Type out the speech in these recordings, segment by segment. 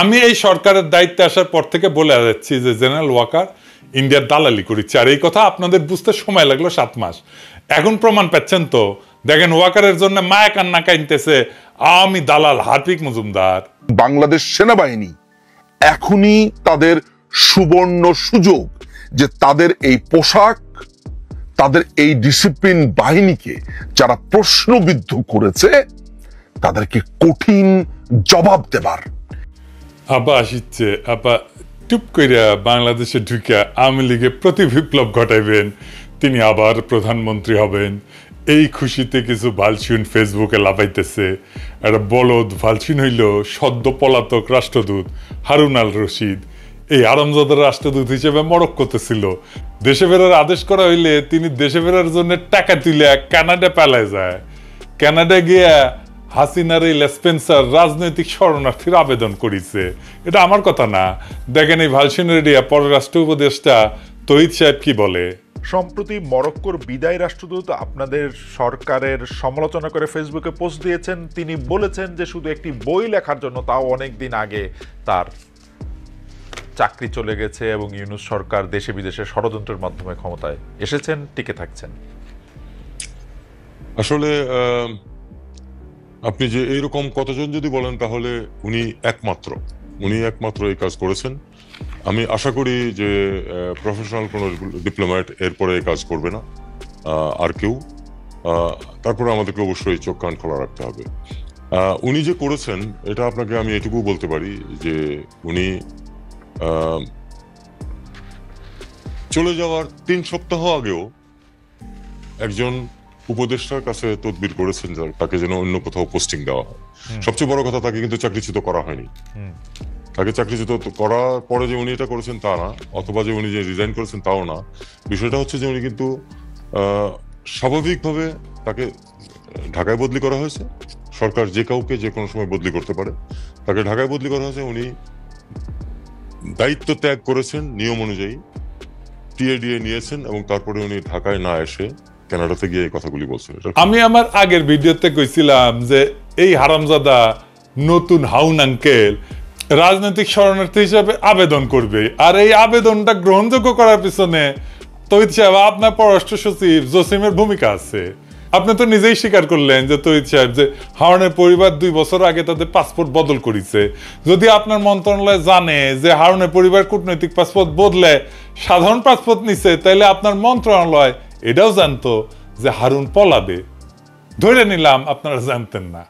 আমি এই সরকারের দায়িত্বে আসার পর থেকে বলে যাচ্ছি যে জেনারেল ওয়াকার ইন্ডিয়ার দালালি করেছে, আর এই কথা আপনাদের বুঝতে সময় লাগলো 7 মাস। এখন প্রমাণ পাচ্ছেন তো, দেখেন ওয়াকারের জন্য মায়া কান্না কাইনতেছে আওয়ামী দালাল হার্পিক মজুমদার। বাংলাদেশ সেনাবাহিনী এখনই তাদের সুবর্ণ সুযোগ যে তাদের এই পোশাক, তাদের এই ডিসিপ্লিন বাহিনীকে যারা প্রশ্নবিদ্ধ করেছে তাদেরকে কঠিন জবাব দেবার। আবার আসিচ্ছে আবার টুপ কইরা বাংলাদেশে ঢুকে আওয়ামী লীগে প্রতি বিপ্লব ঘটাইবেন, তিনি আবার প্রধানমন্ত্রী হবেন। এই খুশিতে কিছু ভালসিন ফেসবুকে লাফাইতেছে। একটা বলদ ভালসিন হইল সদ্য পলাতক রাষ্ট্রদূত হারুন আল রশিদ। এই আরামজাদার রাষ্ট্রদূত হিসেবে মরক করতেছিল। দেশে ফেরার আদেশ করা হইলে তিনি দেশে ফেরার জন্য টাকা তুলে কানাডা পালায় যায়। কানাডা গিয়া হাসিনার এই লেসপেন্সার রাজনৈতিক শরণার্থীর আবেদন করেছে। এটা আমার কথা না, দেখেন এই ভালসিনের পররাষ্ট্র উপদেষ্টা তহিদ সাহেব কি বলে। সম্প্রতি মরক্কোর বিদায়ী রাষ্ট্রদূত আপনাদের সরকারের সমালোচনা করে ফেসবুকে পোস্ট দিয়েছেন। তিনি বলেছেন যে শুধু একটি বই লেখার জন্য, তাও অনেক দিন আগে, তার চাকরি চলে গেছে এবং ইউনূস সরকার দেশে বিদেশে ষড়যন্ত্রের মাধ্যমে ক্ষমতায় এসেছেন, টিকে থাকছেন। আসলে আপনি যে এইরকম কতজন যদি বলেন তাহলে উনি একমাত্র এই কাজ করেছেন। আমি আশা করি যে প্রফেশনাল কোনো ডিপ্লোম্যাট এরপরে এই কাজ করবে না আর কেউ। তারপরে আমাদেরকে অবশ্যই চোখ কান খোলা রাখতে হবে। উনি যে করেছেন এটা আপনাকে আমি এটুকু বলতে পারি যে উনি চলে যাওয়ার 3 সপ্তাহ আগেও একজন উপদেষ্টার কাছে তদবির করেছেন তাকে যেন অন্য কোথাও পোস্টিং দেওয়া হয়। সবচেয়ে বড় কথা, তাকে কিন্তু চাকরিচ্যুত করা হয়নি। তাকে চাকরিচ্যুত করার পরে যে উনি এটা করেছেন তা না, অথবা যে উনি যে রিজাইন করেছেন তাও না। বিষয়টা হচ্ছে যে উনি কিন্তু স্বাভাবিকভাবে তাকে ঢাকায় বদলি করা হয়েছে। সরকার যে কাউকে যে কোনো সময় বদলি করতে পারে, তাকে ঢাকায় বদলি করা হয়েছে। উনি দায়িত্ব ত্যাগ করেছেন নিয়ম অনুযায়ী, টিএডিএ নিয়েছেন এবং তারপরে উনি ঢাকায় না এসে কানাডাতে গিয়ে এই কথাগুলি বলছেন। আমি আমার আগের ভিডিওতে কইছিলাম যে এই হারামজাদা নতুন হাউন আঙ্কেল রাজনৈতিক শরণার্থী হিসেবে আবেদন করবে, আর এই আবেদনটা গ্রহণযোগ্য করার পিছনে তহিদ সাহেব আপনার পররাষ্ট্র সচিব জসিমের ভূমিকা আছে। আপনি তো নিজেই স্বীকার করলেন যে তহিদ সাহেব যে হারুনের পরিবার 2 বছর আগে তাদের পাসপোর্ট বদল করেছে। যদি আপনার মন্ত্রণালয় জানে যে হারুনের পরিবার কূটনৈতিক পাসপোর্ট বদলে সাধারণ পাসপোর্ট নিছে, তাহলে আপনার মন্ত্রণালয় এটাও জানতো যে হারুন পলাবে। ধরে নিলাম আপনারা জানতেন না,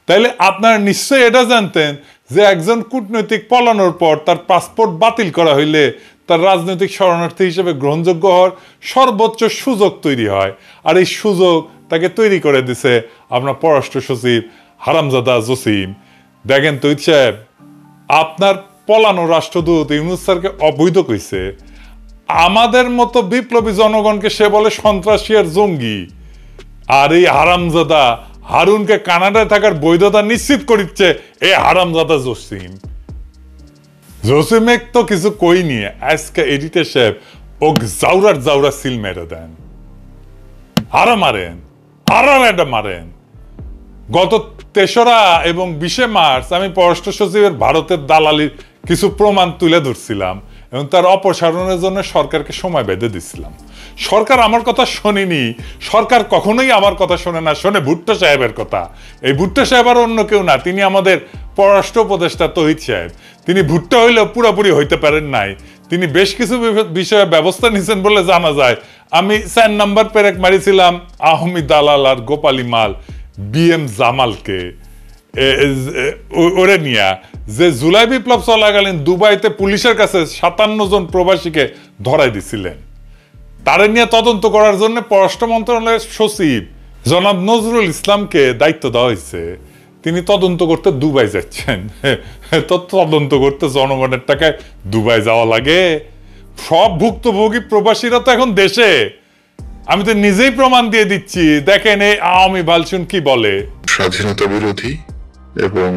তাইলে আপনারা নিশ্চয়ই এটা জানতেন যে একজন কূটনৈতিক পলানোর পর তার পাসপোর্ট বাতিল করা হইলে তার রাজনৈতিক শরণার্থী হিসেবে গ্রহণযোগ্য হওয়ার সর্বোচ্চ সুযোগ তৈরি হয়। আর এই সুযোগ তাকে তৈরি করে দিছে আপনার পররাষ্ট্র সচিব হারামজাদা জসিম। দেখেন তহিদ সাহেব, আপনার পলানো রাষ্ট্রদূত ইউনূস স্যারকে অবৈধ কইছে। আমাদের মতো বিপ্লবী জনগণকে সে বলে সন্ত্রাসী আর জঙ্গি। আর এই হারামজাদা হারুনকে কানাডায় থাকার বৈধতা নিশ্চিত করিচ্ছে এই হারামজাদা জসিমেক তো কিছু কই নিয়ে আজকে এডিটর সাহেব ও জাউরা সিল মেরে দেন, আরো মারেন, আরো এটা মারেন। গত 3রা এবং 20শে মার্চ আমি পররাষ্ট্র সচিবের ভারতের দালালির কিছু প্রমাণ তুলে ধরছিলাম এবং তার অপসারণের জন্য সরকারকে সময় বেঁধে দিচ্ছিলাম। সরকার আমার কথা শোনেনি। সরকার কখনোই আমার কথা শোনে না, শোনে ভুট্টো সাহেবের কথা। এই ভুট্টো সাহেব আর অন্য কেউ না, তিনি আমাদের পররাষ্ট্র উপদেষ্টা তহিদ সাহেব। তিনি ভুট্টো হইলেও পুরোপুরি হইতে পারেন নাই। তিনি বেশ কিছু বিষয়ে ব্যবস্থা নিয়েছেন বলে জানা যায়। আমি 4 নাম্বার পেরেক মারিছিলাম আহমি দালাল আর গোপালী মাল BM জামালকে ওরে নিয়া, যে জুলাই বিপ্লব চলাকালীন দুবাইতে পুলিশের কাছে 57 জন প্রবাসীকে ধরাই দিছিলেন। তারে নিয়ে তদন্ত করার জন্য পররাষ্ট্র মন্ত্রণালয়ের সচিব জনাব নজরুল ইসলামকে দায়িত্ব দেওয়া হয়েছে। তিনি তদন্ত করতে দুবাই যাচ্ছেন। তো তদন্ত করতে জনগণের টাকায় দুবাই যাওয়া লাগে? সব ভুক্তভোগী প্রবাসীরা তো এখন দেশে। আমি তো নিজেই প্রমাণ দিয়ে দিচ্ছি। দেখেন এই আওয়ামী ভালসুন কি বলে। স্বাধীনতা বিরোধী এবং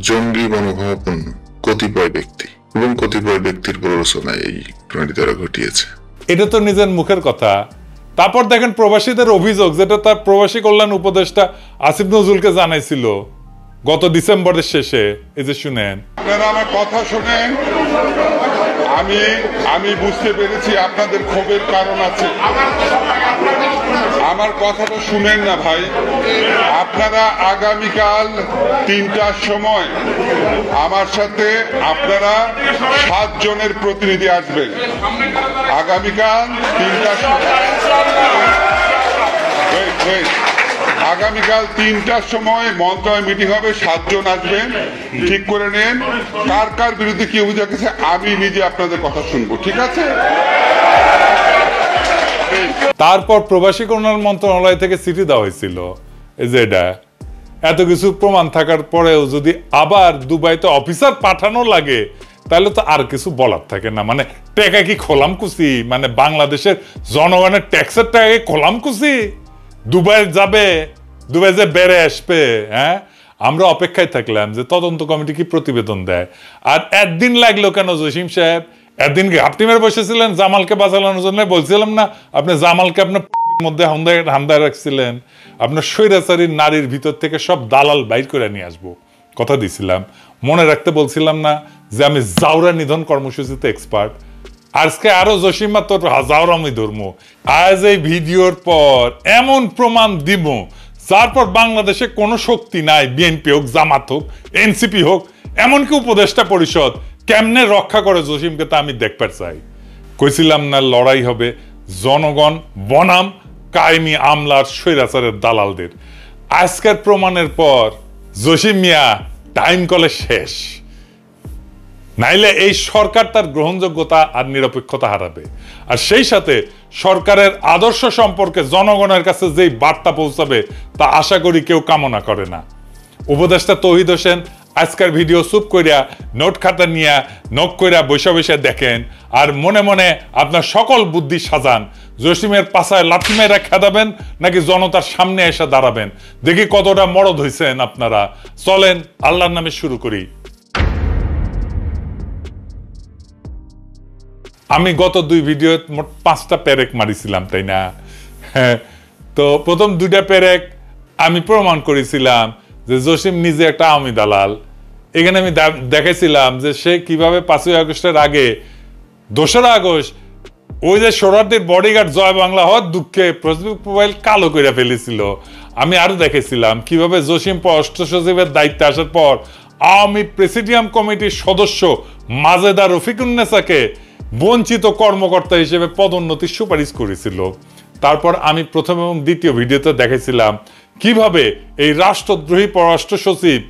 জঙ্গি মনোভাবাপন্ন কতিপয় ব্যক্তি এবং কতিপয় ব্যক্তির প্ররোচনায় এই ঘটনাটি তারা ঘটিয়েছে। এটা তো নিজের মুখের কথা। তারপর দেখেন প্রবাসীদের অভিযোগ, যেটা তার প্রবাসী কল্যাণ উপদেষ্টা আসিফ নজরুলকে জানাইছিল গত ডিসেম্বরের শেষে। এই যে শুনেন, আপনারা আমার কথা শুনেন, আমি বুঝতে পেরেছি আপনাদের ক্ষোভের কারণ আছে। আমার কথাটা শুনেন না ভাই। আপনারা আগামীকাল 3টার সময় আমার সাথে আপনারা 7 জনের প্রতিনিধি আসবেন। আগামীকাল 3টার সময় মন্ত্রণালয় মিটিং হবে, 7 জন আসবেন। ঠিক করে নেন কার কার বিরুদ্ধে কি অভিযোগ আছে, আমি নিজে আপনাদের কথা শুনবো, ঠিক আছে? তারপর প্রবাসী কল্যাণ মন্ত্রণালয় থেকে চিঠি দেওয়া হয়েছিল। এই যে এটা এত কিছু প্রমাণ থাকার পরেও যদি আবার দুবাইতে অফিসার পাঠানো লাগে, তাহলে তো আর কিছু বলার থাকে না। মানে টাকা কি খোলাম কুচি, মানে বাংলাদেশের জনগণের ট্যাক্সের টাকা কি খোলাম কুচি? দুবাই যাবে, দুবাই যে বেড়ে আসবে। হ্যাঁ, আমরা অপেক্ষায় থাকলাম যে তদন্ত কমিটি কি প্রতিবেদন দেয়। আর একদিন লাগলো কেন জসিম সাহেব? একদিন ঘাপটি মেরে বসেছিলেন জামালকে বাঁচানোর জন্য। বলছিলাম না আপনি জামালকে আপনার মধ্যে হামদায় রাখছিলেন? আপনার স্বৈরাচারী নারীর ভিতর থেকে সব দালাল বাইর করে নিয়ে আসবো কথা দিছিলাম। মনে রাখতে বলছিলাম না যে আমি জাউরা নিধন কর্মসূচিতে এক্সপার্ট? আজকে আরো জসিমা তোর জাউরামি ধর্ম। আজ এই ভিডিওর পর এমন প্রমাণ দিব যার পর বাংলাদেশে কোনো শক্তি নাই, বিএনপি হোক, জামাত হোক, এনসিপি হোক, এমনকি উপদেষ্টা পরিষদ কেমনে রক্ষা করে জসিমকে তা আমি দেখতে চাই। কইছিলাম না লড়াই হবে জনগণ বনাম কায়েমি আমলার স্বৈরাচারের দালালদের। আজকের প্রমাণের পর জসিম মিয়া টাইম কলে শেষ, নাইলে এই সরকার তার গ্রহণযোগ্যতা আর নিরপেক্ষতা হারাবে। আর সেই সাথে সরকারের আদর্শ সম্পর্কে জনগণের কাছে যেই বার্তা পৌঁছাবে তা আশা করি কেউ কামনা করে না। উপদেষ্টা তৌহিদ হোসেন আজকের ভিডিও চুপ কইরা নোট খাতা নিয়ে নখ কইরা বৈশা বৈশা দেখেন আর মনে মনে আপনার সকল বুদ্ধি সাজান। জসিমের পাছায় লাথি মেরা খেদাবেন নাকি জনতার সামনে এসে দাঁড়াবেন, দেখি কতটা মরদ হইছেন আপনারা। চলেন আল্লাহর নামে শুরু করি। আমি গত 2 ভিডিও মোট 5টা পেরেক মারিছিলাম, তাই না? হ্যাঁ, তো প্রথম 2টা পেরেক আমি প্রমাণ করেছিলাম যে জসিম নিজে একটা আওয়ামী দালাল। এখানে আমি দেখাইছিলাম যে সে কিভাবে 5ই আগস্টের আগে 2রা আগস্ট ওই যে সোহরাওয়ার্দীর বডিগার্ড জয় বাংলা হওয়ার দুঃখে ফেসবুক প্রোফাইল কালো করে ফেলেছিল। আমি আরো দেখাইছিলাম কিভাবে জসিম পররাষ্ট্র সচিবের দায়িত্বে আসার পর আওয়ামী প্রেসিডিয়াম কমিটির সদস্য মাজেদা রফিকুন্নেসাকে বঞ্চিত কর্মকর্তা হিসেবে পদোন্নতির সুপারিশ করেছিল। তারপর আমি প্রথম এবং দ্বিতীয় ভিডিওতে দেখাইছিলাম কিভাবে এই রাষ্ট্রদ্রোহী পররাষ্ট্র সচিব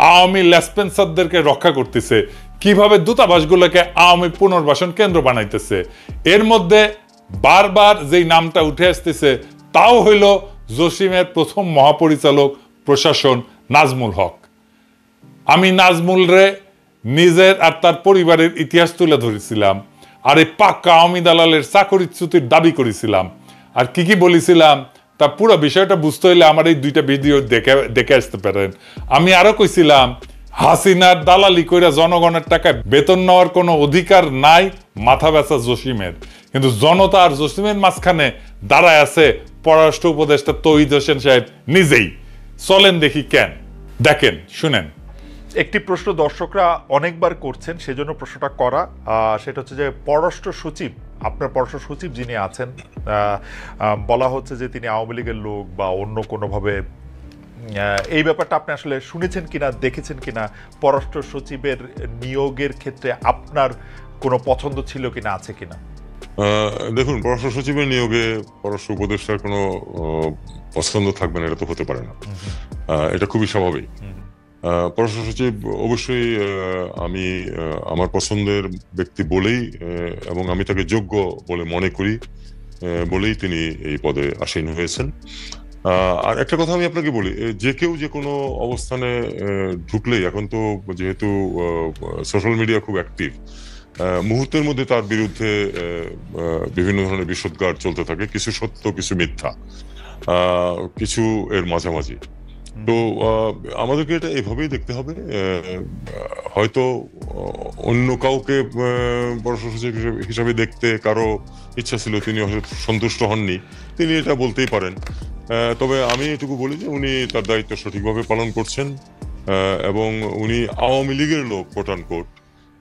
আওয়ামী লেসপেন্সারদেরকে রক্ষা করতেছে, কিভাবে দূতাবাসগুলোকে আওয়ামী পুনর্বাসন কেন্দ্র বানাইতেছে। এর মধ্যে বারবার যেই নামটা উঠে আসতেছে তাও হইল জসিমের প্রথম মহাপরিচালক প্রশাসন নাজমুল হক। আমি নাজমুল রে নিজের আর তার পরিবারের ইতিহাস তুলে ধরেছিলাম, আর এই পাক্কা আওয়ামী দালালের চাকরিচ্যুতির দাবি করেছিলাম। আর কি কি বলেছিলাম তা পুরো বিষয়টা বুঝতে হইলে আমার এই 2টা ভিডিও দেখে আসতে পারেন। আমি আরো কইছিলাম হাসিনার দালালি কইরা জনগণের টাকায় বেতন নেওয়ার কোনো অধিকার নাই মাথা ব্যথা জসিমের, কিন্তু জনতা আর জসিমের মাঝখানে দাঁড়ায় আছে পররাষ্ট্র উপদেষ্টা তৌহিদ হোসেন সাহেব নিজেই। চলেন দেখি কেন, দেখেন শুনেন। একটি প্রশ্ন দর্শকরা অনেকবার করছেন, সেজন্য প্রশ্নটা করা। সেটা হচ্ছে যে পররাষ্ট্র সচিব, আপনার পররাষ্ট্র সচিব যিনি আছেন, বলা হচ্ছে যে তিনি আওয়ামী লীগের লোক বা অন্য কোনোভাবে, এই ব্যাপারটা আপনি আসলে শুনেছেন কিনা, দেখেছেন কিনা? পররাষ্ট্র সচিবের নিয়োগের ক্ষেত্রে আপনার কোনো পছন্দ ছিল কিনা, আছে কিনা? দেখুন, পররাষ্ট্র সচিবের নিয়োগে পররাষ্ট্র উপদেষ্টার কোনো পছন্দ থাকবে না, এটা তো হতে পারে না। এটা খুবই স্বাভাবিক। পররাষ্ট্র সচিব অবশ্যই আমি আমার পছন্দের ব্যক্তি বলেই এবং আমি তাকে যোগ্য বলে মনে করি বলেই তিনি এই পদে আসীন হয়েছেন। আর একটা কথা আমি আপনাকে বলি, যে কেউ যে কোনো অবস্থানে ঢুকলেই, এখন তো যেহেতু সোশ্যাল মিডিয়া খুব অ্যাক্টিভ, মুহূর্তের মধ্যে তার বিরুদ্ধে বিভিন্ন ধরনের বিষোদ্গার চলতে থাকে, কিছু সত্য কিছু মিথ্যা, কিছু এর মাঝামাঝি। তো আমাদেরকে এটা এভাবেই দেখতে হবে। হয়তো অন্য কাউকে পররাষ্ট্র সচিব হিসাবে দেখতে কারো ইচ্ছা ছিল, তিনি সন্তুষ্ট হননি, তিনি এটা বলতেই পারেন। তবে আমি এটুকু বলি যে উনি তার দায়িত্ব সঠিকভাবে পালন করছেন এবং উনি আওয়ামী লীগের লোক কোট অ্যান্ড কোট,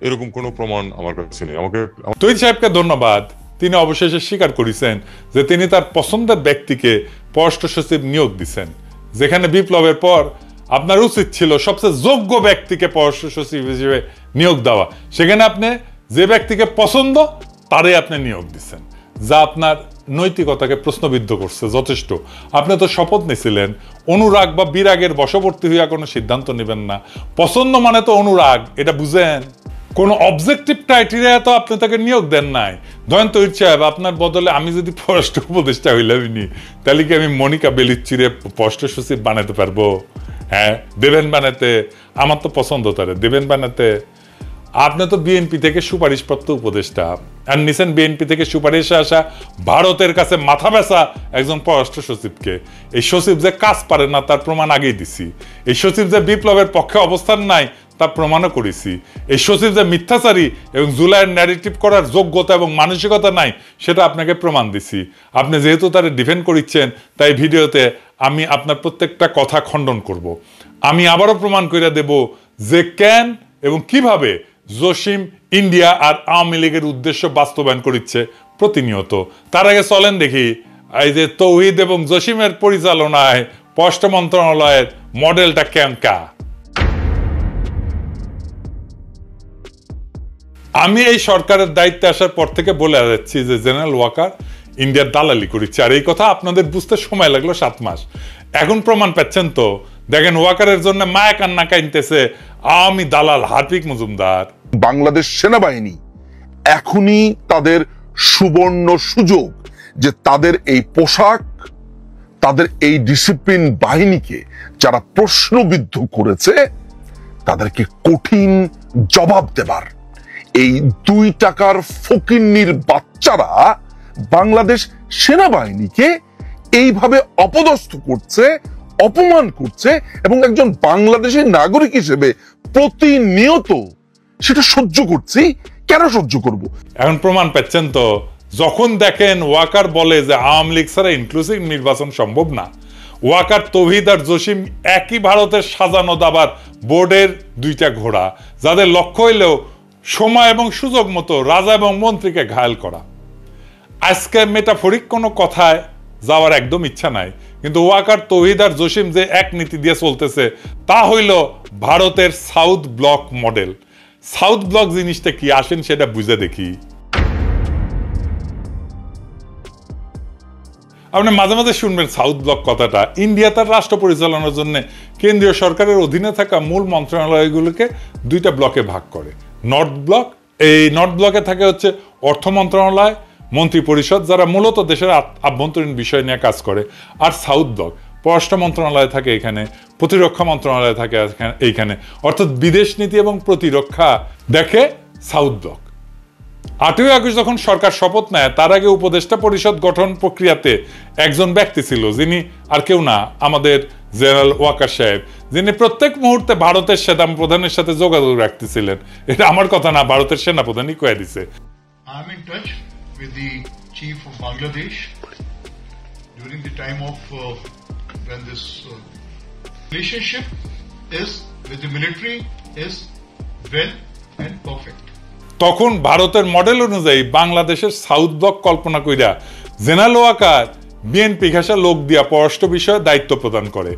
এরকম কোনো প্রমাণ আমার কাছে নেই। আমাকে তৈরি সাহেবকে ধন্যবাদ, তিনি অবশেষে স্বীকার করেছেন যে তিনি তার পছন্দের ব্যক্তিকে পররাষ্ট্র সচিব নিয়োগ দিচ্ছেন, যেখানে বিপ্লবের পর আপনার উচিত ছিল সবচেয়ে যোগ্য ব্যক্তিকে পররাষ্ট্র সচিব হিসেবে নিয়োগ দেওয়া, সেখানে আপনি যে ব্যক্তিকে পছন্দ তারই আপনি নিয়োগ দিচ্ছেন, যা আপনার নৈতিকতাকে প্রশ্নবিদ্ধ করছে যথেষ্ট। আপনি তো শপথ নিয়েছিলেন অনুরাগ বা বিরাগের বশবর্তী হইয়া কোনো সিদ্ধান্ত নেবেন না। পছন্দ মানে তো অনুরাগ, এটা বুঝেন। কোনো অবজেক্টিভ ক্রাইটেরিয়া তো আপনি তাকে নিয়োগ দেন নাই। ধরেন তৈরি সাহেব, আপনার বদলে আমি যদি পররাষ্ট্র উপদেষ্টা হইলামই, তাহলে কি আমি মনিকা বেলিচ্চিরে পররাষ্ট্র সচিব বানাতে পারবো? হ্যাঁ, দেবেন বানাতে? আমার তো পছন্দ তারে, দেবেন বানাতে। আপনি তো বিএনপি থেকে সুপারিশপ্রাপ্ত উপদেষ্টা, আর নিছেন বিএনপি থেকে সুপারিশে আসা ভারতের কাছে মাথা ব্যথা একজন পররাষ্ট্র সচিবকে। এই সচিব যে কাজ পারে না তার প্রমাণ আগেই দিছি। এই সচিব যে বিপ্লবের পক্ষে অবস্থান নাই তা প্রমাণও করেছি। এই সচিব যে মিথ্যাচারী এবং জুলাইয়ের ন্যারেটিভ করার যোগ্যতা এবং মানসিকতা নাই সেটা আপনাকে প্রমাণ দিছি। আপনি যেহেতু তারা ডিফেন্ড করিচ্ছেন, তাই ভিডিওতে আমি আপনার প্রত্যেকটা কথা খণ্ডন করব। আমি আবারও প্রমাণ করে দেব যে কেন এবং কিভাবে জসিম ইন্ডিয়া আর আওয়ামী লীগের উদ্দেশ্য বাস্তবায়ন করিচ্ছে প্রতিনিয়ত। তার আগে চলেন দেখি এই যে তৌহিদ এবং জসিমের পরিচালনায় পররাষ্ট্র মন্ত্রণালয়ের মডেলটা কেমকা। আমি এই সরকারের দায়িত্বে আসার পর থেকে বলে যাচ্ছি যে জেনারেল ওয়াকার ইন্ডিয়ার দালালি করেছে, আর এই কথা আপনাদের বুঝতে সময় লাগলো 7 মাস। এখন প্রমাণ পাচ্ছেন তো। দেখেন, ওয়াকারের জন্য মায়া কান্না কাইনতেছে আওয়ামী দালাল হার্পিক মজুমদার। বাংলাদেশ সেনাবাহিনী এখনই তাদের সুবর্ণ সুযোগ যে তাদের এই পোশাক, তাদের এই ডিসিপ্লিন বাহিনীকে যারা প্রশ্নবিদ্ধ করেছে তাদেরকে কঠিন জবাব দেবার। এই 2 টাকার ফকিন্নির বাচ্চারা বাংলাদেশ সেনাবাহিনীকে এইভাবে অপদস্থ করছে, অপমান করছে, এবং একজন বাংলাদেশের নাগরিক হিসেবে প্রতিনিয়ত সেটা সহ্য করছি। কেন সহ্য করব? এখন প্রমাণ পাচ্ছেন তো। যখন দেখেন ওয়াকার বলে যে আওয়ামী লীগ ছাড়া ইনক্লুসিভ নির্বাচন সম্ভব না, ওয়াকার, তৌহিদ আর জসিম একই ভারতের সাজানো দাবার বোর্ডের 2টা ঘোড়া, যাদের লক্ষ্য হইলেও সময় এবং সুযোগ মতো রাজা এবং মন্ত্রীকে ঘায়েল করা। আজকে মেটাফরিক কোনো কথায় যাওয়ার একদম ইচ্ছা নাই, কিন্তু ওয়াকার, তৌহিদ আর জসিম যে এক নীতি দিয়ে চলতেছে তা হইল ভারতের south block model. South block জিনিসটা কি আসেন সেটা বুঝে দেখি। আপনি মাঝে মাঝে শুনবেন সাউথ ব্লক কথাটা। ইন্ডিয়া তার রাষ্ট্র পরিচালনার জন্য কেন্দ্রীয় সরকারের অধীনে থাকা মূল মন্ত্রণালয়গুলোকে 2টা ব্লকে ভাগ করে। নর্থ ব্লক, এই নর্থ ব্লকে থাকে হচ্ছে অর্থ মন্ত্রণালয়, মন্ত্রী পরিষদ, যারা মূলত দেশের আভ্যন্তরীণ বিষয় নিয়ে কাজ করে। আর সাউথ ব্লক, পররাষ্ট্র মন্ত্রণালয় থাকে এখানে, প্রতিরক্ষা মন্ত্রণালয় থাকে এইখানে, অর্থাৎ বিদেশ নীতি এবং প্রতিরক্ষা দেখে সাউথ ব্লক। 8ই আগস্ট যখন সরকার শপথ নেয় তার আগে উপদেষ্টা পরিষদ গঠন প্রক্রিয়াতে একজন ব্যক্তি ছিল, যিনি আর কেউ না, আমাদের জেনারেল ওয়াকার সাহেব, যিনি প্রত্যেক মুহূর্তে ভারতের সেনা প্রধানের সাথে যোগাযোগ রাখতেছিলেন। এটা আমার কথা না, ভারতের সেনা প্রধানই কয়ে দিছে। I am in touch with the chief of Bangladesh during the time of when this relationship is with the military is well and perfect. তখন ভারতের মডেল অনুযায়ী বাংলাদেশের সাউথ ব্লক কল্পনা কইরা জেনারেল ওয়াকার বিএনপি ঘেঁষা লোক দিয়া পররাষ্ট্র বিষয়ে দায়িত্ব প্রদান করে,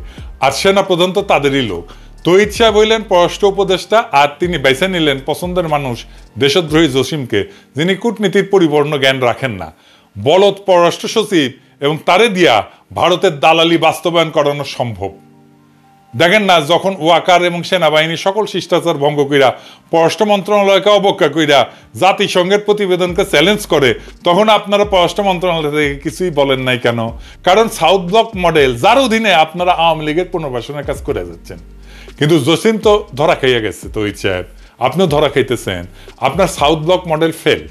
আর সেনা প্রধান তো তাদেরই লোক। তৌহিদ সাহেব হইলেন পররাষ্ট্র উপদেষ্টা, আর তিনি বেছে নিলেন পছন্দের মানুষ দেশদ্রোহী জসিমকে, যিনি কূটনীতির পরিপূর্ণ জ্ঞান রাখেন না, বলদ পররাষ্ট্র সচিব, এবং তারে দিয়া ভারতের দালালি বাস্তবায়ন করানো সম্ভব। দেখেন না, যখন ওয়াকার এবং সেনাবাহিনী সকল শিষ্টাচার ভঙ্গ কইরা পররাষ্ট্র মন্ত্রণালয়কে অবজ্ঞা কইরা জাতিসংঘের প্রতিবেদনকে চ্যালেঞ্জ করে, তখন আপনারা পররাষ্ট্র মন্ত্রণালয় থেকে কিছুই বলেন নাই কেন? কারণ সাউথ ব্লক মডেল, যার অধীনে আপনারা আওয়ামী লীগের পুনর্বাসনের কাজ করে যাচ্ছেন। কিন্তু জসিম তো ধরা খাইয়া গেছে, তৌহিদ সাহেব আপনিও ধরা খাইতেছেন। আপনার সাউথ ব্লক মডেল ফেল।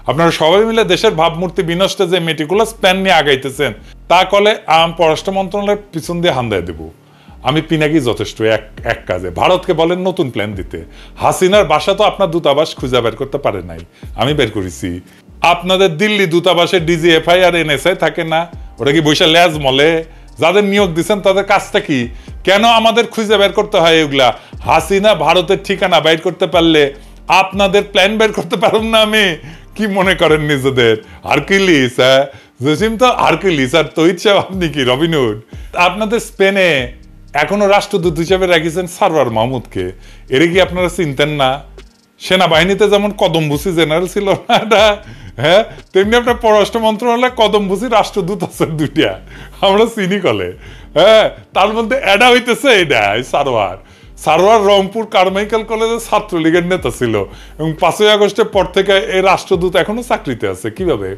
আপনারা সবাই মিলে দেশের ভাবমূর্তি বিনষ্টে যে মেটিকুলাস প্ল্যান নিয়ে আগাইতেছেন, তা কলে পররাষ্ট্র মন্ত্রণালয়ের পিছন দিয়ে হান্দায় দেব। আমি পিনাকি যথেষ্ট এক কাজে। ভারতকে বলেন নতুন প্ল্যান দিতে। হাসিনার বাসা তো আপনার দূতাবাস খুঁজে বের করতে পারে নাই, আমি বের করেছি। আপনাদের দিল্লি দূতাবাসে ডিজিএফআই আর এনএসআই থাকে না, ওটা কি বৈশা ল্যাজ মলে যাদের নিয়োগ দিচ্ছেন তাদের কাজটা কি? কেন আমাদের খুঁজে বের করতে হয় এগুলা? হাসিনা ভারতের ঠিকানা বাইর করতে পারলে আপনাদের প্ল্যান বের করতে পারুন না আমি? কি মনে করেন নিজেদের হারকিউলিস? হ্যাঁ, জসিম তো হারকিউলিস, আর তহিদ সাহেব আপনি কি রবিনহুড? আপনাদের স্পেনে এখনো রাষ্ট্রদূত হিসেবে রেখেছেন সারওয়ার মাহমুদকে। এর কি আপনারা চিনতেন না? সেনাবাহিনীতে যেমন কদমভূষি জেনারেল ছিল না এটা, হ্যাঁ, তেমনি আপনার পররাষ্ট্র মন্ত্রণালয়ে কদমভূষি রাষ্ট্রদূত আছে দুইটা, আমরা চিনি কলে। হ্যাঁ, তার মধ্যে এডা হইতেছে এটা সারোয়ার রংপুর কারমাইকেল কলেজের ছাত্রলীগের নেতা ছিল এবং 5ই আগস্টের পর থেকে এই রাষ্ট্রদূত এখনো চাকরিতে আছে। কিভাবে?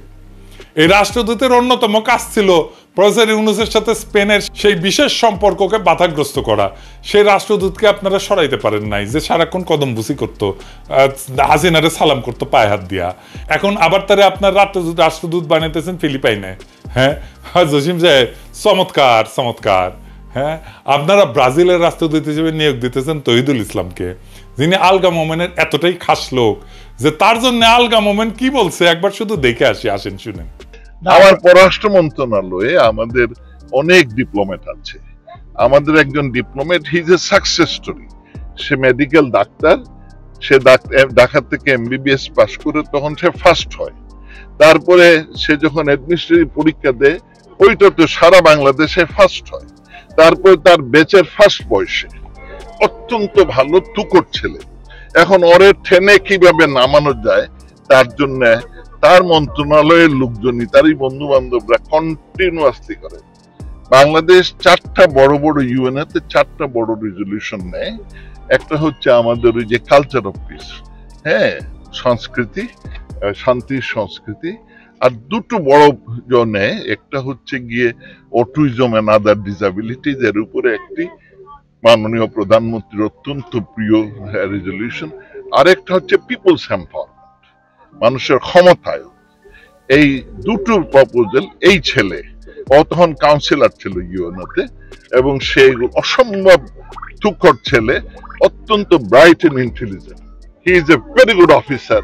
এই রাষ্ট্রদূতের অন্যতম কাজ ছিল প্রফেসর ইউনূসের সাথে স্পেনের সেই বিশেষ সম্পর্ককে বাধাগ্রস্ত করা। সেই রাষ্ট্রদূতকে আপনারা সরাইতে পারেন নাই, যে সারাক্ষণ কদমবুসি করতো, হাসিনারে সালাম করতো পায়ে হাত দিয়া। এখন আবার তারা আপনার রাষ্ট্রদূত বানাইতেছেন ফিলিপাইনে। হ্যাঁ জসিম সাহেব, চমৎকার চমৎকার। হ্যাঁ, আপনারা ব্রাজিলের রাষ্ট্রদূত হিসেবে নিয়োগ দিতেছেন তহিদুল ইসলামকে, যিনি আলগা মোমেনের এতটাই খাস লোক যে তার জন্য আলগা মোমেন কি বলছে একবার শুধু দেখে আসি, আসেন শুনেন। আমার পররাষ্ট্র মন্ত্রণালয়ে আমাদের অনেক ডিপ্লোমেট আছে। আমাদের একজন diplomat, he is a success story. সে মেডিকেল ডাক্তার, সে ঢাকা থেকে এমবিবিএস পাস করে তখন সে ফার্স্ট হয়। তারপরে সে যখন অ্যাডমিনিস্ট্রেটিভ পরীক্ষা দেয় ওইটাতে সারা বাংলাদেশে ফার্স্ট হয়। তারপর তার বেচের ফার্স্ট বয়সে অত্যন্ত ভালো তুকর ছেলে। এখন ওরে ঠেনে কিভাবে নামানো যায় তার জন্য তার মন্ত্রণালয়ের লোকজনই, তারই বন্ধু বান্ধবরা কন্টিনিউয়াসলি করে। বাংলাদেশ 4টা বড় বড় ইউএনএতে 4টা বড় রেজলিউশন নেয়। একটা হচ্ছে আমাদের ওই যে কালচার অফ পিস, হ্যাঁ, সংস্কৃতি, শান্তির সংস্কৃতি। আর দুটো বড় জনে, একটা হচ্ছে গিয়ে অটিজম এন্ড আদার ডিসএবিলিটিজ, এর উপরে একটি মাননীয় প্রধানমন্ত্রীর অত্যন্ত প্রিয় রেজলিউশন। আরেকটা হচ্ছে পিপলস এম্পাওয়ারমেন্ট, মানুষের ক্ষমতায়ন। এই দুটো প্রপোজাল, এই ছেলে, ও তখন কাউন্সিলর ছিল ইউএনওতে, এবং সেই অসম্ভব তুখর ছেলে, অত্যন্ত bright and intelligent. He is a very good officer.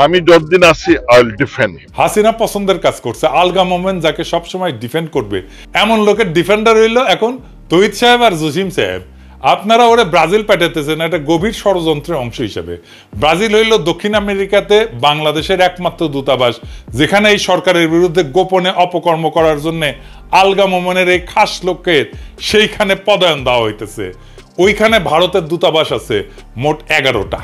আমি যতদিন আছি I will defend him. Hasina পছন্দের কাজ করছে, আলগা মোমেন যাকে সবসময় ডিফেন্ড করবে এমন লোকের ডিফেন্ডার হইল এখন তহিদ সাহেব আর জসিম সাহেব। আপনারা ওরে ব্রাজিল পাঠাতেছেন একটা গভীর ষড়যন্ত্রের অংশ হিসেবে। ব্রাজিল হইল দক্ষিণ আমেরিকাতে বাংলাদেশের একমাত্র দূতাবাস, যেখানে এই সরকারের বিরুদ্ধে গোপনে অপকর্ম করার জন্য আলগা মোমেনের এই খাস লোকের সেইখানে পদায়ন দেওয়া হইতেছে। ওইখানে ভারতের দূতাবাস আছে মোট 11টা।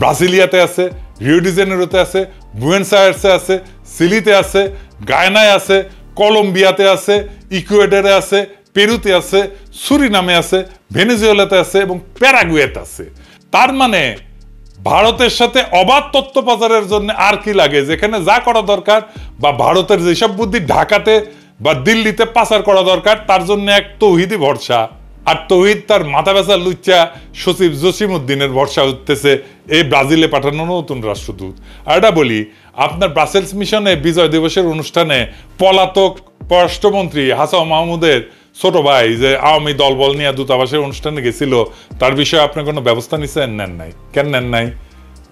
ব্রাজিলিয়াতে আছে, রিও ডি জেনেরোতে আছে, বুয়েন্স আয়ার্সে আছে, চিলিতে আছে, গায়নায় আছে, কলম্বিয়াতে আছে, ইকুয়েডরে আছে, পেরুতে আছে, সুরিনামে আছে, ভেনেজুয়েলাতে আছে এবং প্যারাগুয়েতে আছে। তার মানে ভারতের সাথে অবাধ তথ্য পাচারের জন্য আর কি লাগে? যেখানে যা করা দরকার, বা ভারতের যেসব বুদ্ধি ঢাকাতে বা দিল্লিতে পাচার করা দরকার, তার জন্য এক তৌহিদি ভরসা। আর তৌহিদ তার মাথা বেচা লুচ্চা সচিব জসিম উদ্দিনের ভরসা উঠতেছে এই ব্রাজিলে পাঠানো নতুন রাষ্ট্রদূত। আর এটা বলি, আপনার ব্রাসেলস মিশনে বিজয় দিবসের অনুষ্ঠানে পলাতক পররাষ্ট্রমন্ত্রী হাসান মাহমুদের ছোট ভাই যে আওয়ামী দলবল নিয়ে দূতাবাসের অনুষ্ঠানে গেছিল, তার বিষয়ে আপনি কোনো ব্যবস্থা নিচ্ছেন? নেন নাই। কেন নেন নাই?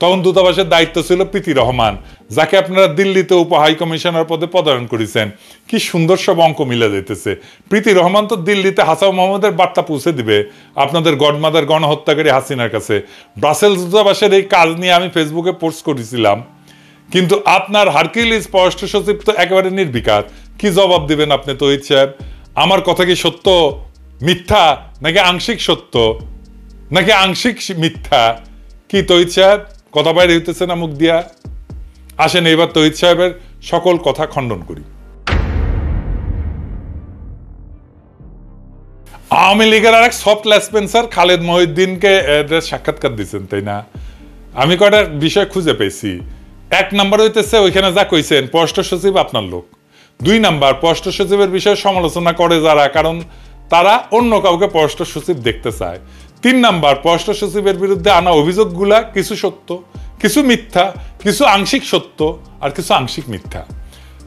তখন দূতাবাসের দায়িত্ব ছিল প্রীতি রহমান, যাকে আপনারা দিল্লিতে উপ হাই কমিশনার পদে পদায়ন করেছেন। কি সুন্দর সব অঙ্ক মিলে যেতেছে। প্রীতি রহমান তো দিল্লিতে হাসান মাহমুদের বার্তা পৌঁছে দিবে আপনাদের গডমাদার গণহত্যাকারী হাসিনার কাছে। ব্রাসেলস দূতাবাসের এই কাজ নিয়ে আমি ফেসবুকে পোস্ট করেছিলাম, কিন্তু আপনার হারকিউলিস পররাষ্ট্র সচিব তো একেবারে নির্বিকার। কি জবাব দিবেন আপনি তহিদ সাহেব? আমার কথা কি সত্য, মিথ্যা, নাকি আংশিক সত্য, নাকি আংশিক মিথ্যা? কি তহিদ সাহেব, কথা বাইরে হইতেছে না মুখ দিয়া? আসেন এবার তহিদ সাহেবের সকল কথা খণ্ডন করি। আওয়ামী লীগের আরেক সফট লেসপেন্সার খালেদ মহিউদ্দিনকে সাক্ষাৎকার দিচ্ছেন, তাই না? আমি কয়টা বিষয় খুঁজে পেয়েছি। 1 নাম্বার হইতেছে ওইখানে যা কইছেন পররাষ্ট্র সচিব আপনার লোক। 2 নাম্বার, পররাষ্ট্র সচিবের বিষয়ে সমালোচনা করে যারা, কারণ তারা অন্য কাউকে পররাষ্ট্র সচিব দেখতে চায়। 3 নাম্বার, পররাষ্ট্র সচিবের বিরুদ্ধে আনা অভিযোগগুলা কিছু সত্য, কিছু মিথ্যা, কিছু আংশিক সত্য আর কিছু আংশিক মিথ্যা।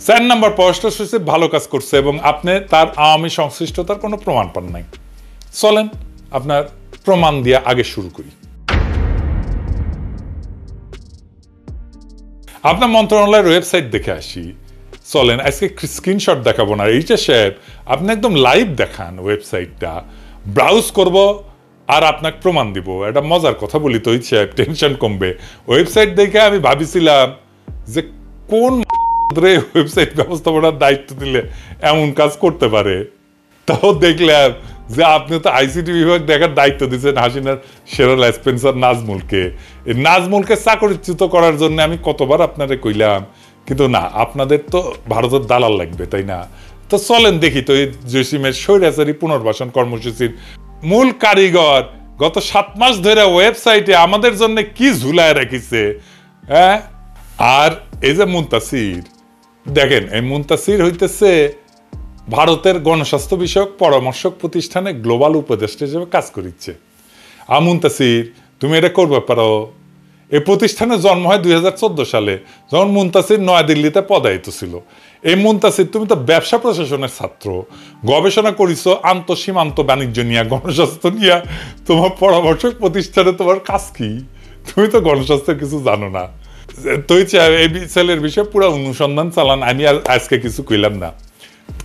4 নাম্বার, পররাষ্ট্র সচিব ভালো কাজ করছে এবং আপনি তার আওয়ামী সংশ্লিষ্টতার কোনো প্রমাণ পান নাই। চলেন আপনার প্রমাণ দিয়ে আগে শুরু করি। আপনার মন্ত্রণালয়ের ওয়েবসাইট দেখে আসি। চলেন আজকে স্ক্রিনশট দেখাবো না, এইটা সাহেব আপনি একদম লাইভ দেখান ওয়েবসাইটটা, ব্রাউজ করব আর আপনাকে প্রমাণ দিব। একটা মজার কথা বলি তো সাহেব, টেনশন কমবে। ওয়েবসাইট দেখে আমি ভাবিছিলাম যে কোন ওয়েবসাইট ব্যবস্থাপনার দায়িত্ব দিলে এমন কাজ করতে পারে, তাও দেখলাম যে আপনি তো আইসিটি বিভাগ দেখার দায়িত্ব দিচ্ছেন হাসিনার সেরা স্পেন্সার নাজমুলকে। এই নাজমুলকে চাকরিচ্যুত করার জন্য আমি কতবার আপনারে কইলাম, কিন্তু না, আপনাদের তো ভারতের দালাল লাগবে, তাই না? তো চলেন দেখি তো এই জসিমের স্বৈরাচারী পুনর্বাসন কর্মসূচির মূল কারিগর গত 7 মাস ধরে ওয়েবসাইটে আমাদের জন্য কি ঝুলায় রেখেছে। হ্যাঁ, আর এই যে মুনতাসির, দেখেন এই মুনতাসির হইতেছে ভারতের গণস্বাস্থ্য বিষয়ক পরামর্শক প্রতিষ্ঠানে গ্লোবাল উপদেষ্টা হিসেবে কাজ করিচ্ছে। মুনতাসির, তুমি এটা করবে পারো। এই প্রতিষ্ঠানের জন্ম হয় 2014 সালে, যখন মুনতাসির নয়াদিল্লিতে পদায়িত ছিল। এই মুনতাসির, তুমি তো ব্যবসা প্রশাসনের ছাত্র, গবেষণা করিছো আন্তঃসীমান্ত বাণিজ্য নিয়ে, গণস্বাস্থ্য নিয়ে। তোমার পরামর্শক প্রতিষ্ঠানে তোমার কাজ কি? তুমি তো গণস্বাস্থ্যের কিছু জানো না। তুই এই ছেলের বিষয়ে পুরো অনুসন্ধান চালান, আমি আর আজকে কিছু কইলাম না।